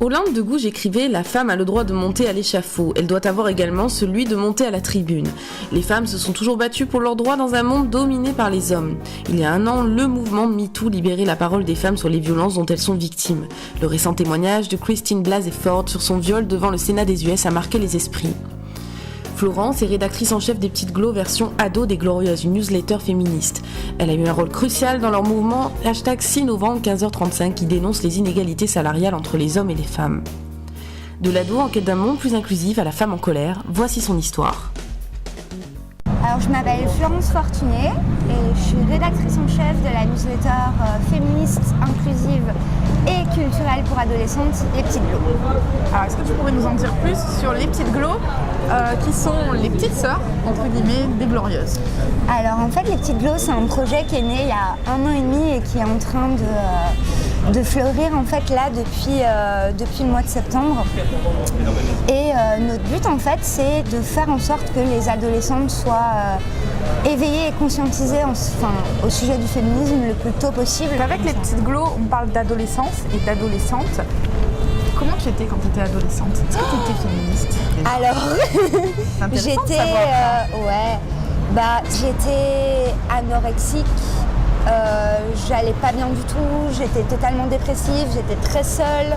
Olympe de Gouges écrivait « La femme a le droit de monter à l'échafaud. Elle doit avoir également celui de monter à la tribune. Les femmes se sont toujours battues pour leurs droits dans un monde dominé par les hommes. Il y a un an, le mouvement MeToo libérait la parole des femmes sur les violences dont elles sont victimes. Le récent témoignage de Christine Blasey Ford sur son viol devant le Sénat des US a marqué les esprits. Florence est rédactrice en chef des Petites Glo version ado des Glorieuses, une newsletter féministe. Elle a eu un rôle crucial dans leur mouvement #6 novembre 15h35 qui dénonce les inégalités salariales entre les hommes et les femmes. De l'ado en quête d'un monde plus inclusif à la femme en colère, voici son histoire. Alors je m'appelle Florence Fortuné et je suis rédactrice en chef de la newsletter féministe, inclusive et culturelle pour adolescentes, Les Petites Glo. Alors est-ce que tu pourrais nous en dire plus sur Les Petites Glo, qui sont les petites sœurs, entre guillemets, des Glorieuses? Alors en fait Les Petites Glo, c'est un projet qui est né il y a 1 an et demi et qui est en train de fleurir en fait là depuis le mois de septembre. Et notre but en fait c'est de faire en sorte que les adolescentes soient éveillées et conscientisées au sujet du féminisme le plus tôt possible. Avec Les Petites Glo, on parle d'adolescence et d'adolescente. Comment tu étais quand tu étais adolescente? Est-ce que tu étais féministe? Alors, j'étais anorexique. J'allais pas bien du tout, j'étais totalement dépressive, j'étais très seule.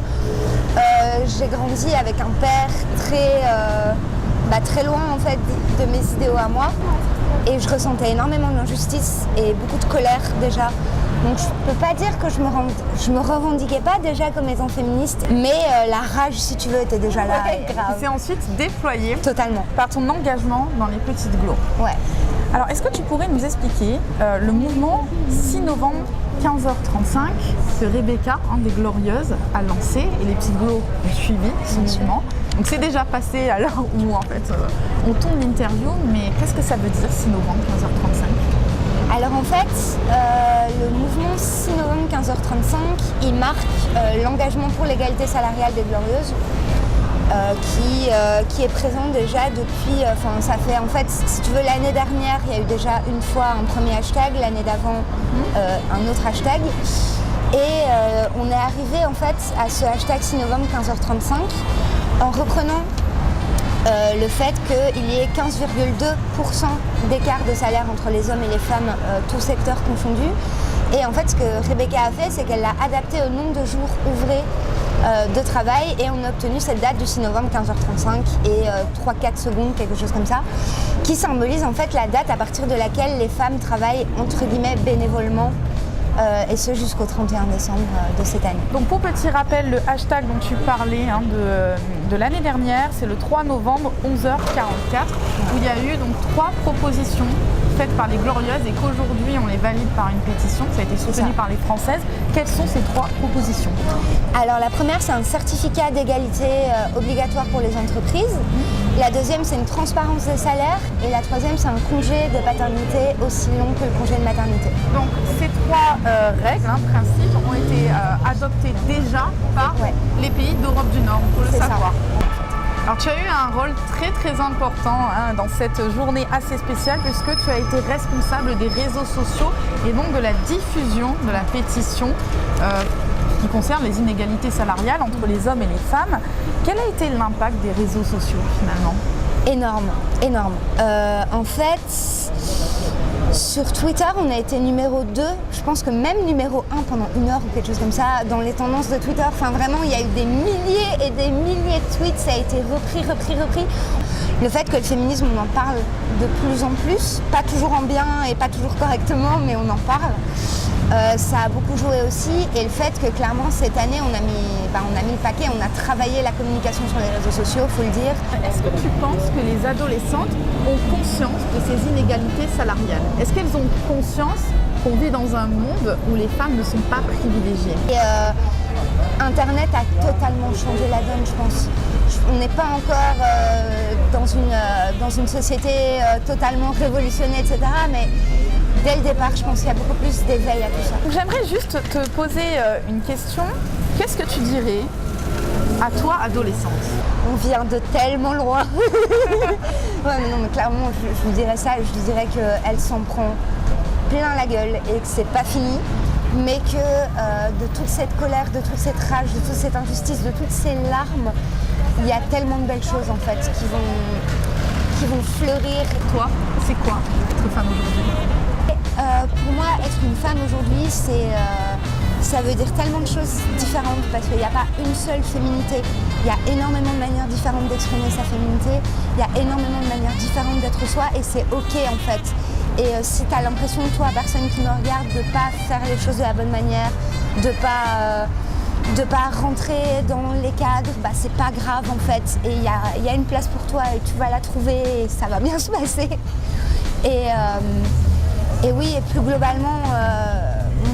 J'ai grandi avec un père très loin en fait de mes idéaux à moi. Et je ressentais énormément d'injustice et beaucoup de colère déjà. Donc je peux pas dire que je me revendiquais pas déjà comme étant féministe, mais la rage, si tu veux, était déjà là. Grave. C'est ensuite déployé totalement par ton engagement dans Les Petites Glo. Ouais. Alors, est-ce que tu pourrais nous expliquer le mouvement 6 novembre 15h35 que Rebecca, des Glorieuses, a lancé et Les Petites Glo ont suivi son mouvement. Donc c'est déjà passé à l'heure où en fait on tourne l'interview, mais qu'est-ce que ça veut dire 6 novembre 15h35? Alors en fait, le mouvement 6 novembre 15h35, il marque l'engagement pour l'égalité salariale des Glorieuses. Qui est présent déjà depuis, ça fait en fait, si tu veux, l'année dernière, il y a eu déjà une fois un premier hashtag, l'année d'avant un autre hashtag. Et on est arrivé en fait à ce hashtag 6 novembre 15h35 en reprenant le fait qu'il y ait 15,2% d'écart de salaire entre les hommes et les femmes, tous secteurs confondus. Et en fait, ce que Rebecca a fait, c'est qu'elle l'a adapté au nombre de jours ouvrés de travail et on a obtenu cette date du 6 novembre 15h35 et 3-4 secondes, quelque chose comme ça, qui symbolise en fait la date à partir de laquelle les femmes travaillent entre guillemets bénévolement et ce jusqu'au 31 décembre de cette année. Donc pour petit rappel, le hashtag dont tu parlais de l'année dernière, c'est le 3 novembre 11h44 où il y a eu donc 3 propositions faites par les Glorieuses et qu'aujourd'hui on les valide par une pétition, ça a été soutenu par les Françaises. Quelles sont ces 3 propositions? Alors la première, c'est un certificat d'égalité obligatoire pour les entreprises. La deuxième, c'est une transparence des salaires. Et la troisième, c'est un congé de paternité aussi long que le congé de maternité. Donc ces 3 règles, principes, ont été adoptées déjà par les pays d'Europe du Nord, il faut le savoir. Alors tu as eu un rôle très très important dans cette journée assez spéciale puisque tu as été responsable des réseaux sociaux et donc de la diffusion de la pétition qui concerne les inégalités salariales entre les hommes et les femmes. Quel a été l'impact des réseaux sociaux finalement? Énorme. En fait, sur Twitter, on a été numéro 2, je pense que même numéro 1 pendant 1 heure ou quelque chose comme ça, dans les tendances de Twitter. Enfin vraiment, il y a eu des milliers et des milliers de tweets, ça a été repris. Le fait que le féminisme, on en parle de plus en plus, pas toujours en bien et pas toujours correctement, mais on en parle. Ça a beaucoup joué aussi, et le fait que clairement cette année on a mis le paquet, on a travaillé la communication sur les réseaux sociaux, faut le dire. Est-ce que tu penses que les adolescentes ont conscience de ces inégalités salariales? Est-ce qu'elles ont conscience qu'on vit dans un monde où les femmes ne sont pas privilégiées? Et Internet a totalement changé la donne, je pense. On n'est pas encore dans une société totalement révolutionnée, etc. Mais dès le départ, je pense qu'il y a beaucoup plus d'éveil à tout ça. J'aimerais juste te poser une question. Qu'est-ce que tu dirais à toi, adolescente? On vient de tellement loin. Mais clairement, je lui dirais ça. Je lui dirais qu'elle s'en prend plein la gueule et que c'est pas fini. mais que de toute cette colère, de toute cette rage, de toute cette injustice, de toutes ces larmes, il y a tellement de belles choses en fait qui vont fleurir. Toi, c'est quoi être femme aujourd'hui? Pour moi, être une femme aujourd'hui, ça veut dire tellement de choses différentes parce qu'il n'y a pas une seule féminité. Il y a énormément de manières différentes d'exprimer sa féminité, il y a énormément de manières différentes d'être soi et c'est ok en fait. Et si tu as l'impression, toi, personne qui me regarde, de ne pas faire les choses de la bonne manière, de pas rentrer dans les cadres, bah, c'est pas grave en fait. Et il y a une place pour toi et tu vas la trouver et ça va bien se passer. Et oui, et plus globalement,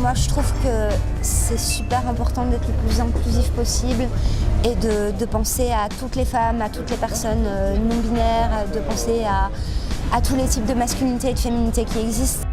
moi je trouve que c'est super important d'être le plus inclusif possible et de penser à toutes les femmes, à toutes les personnes non binaires, de penser à tous les types de masculinité et de féminité qui existent.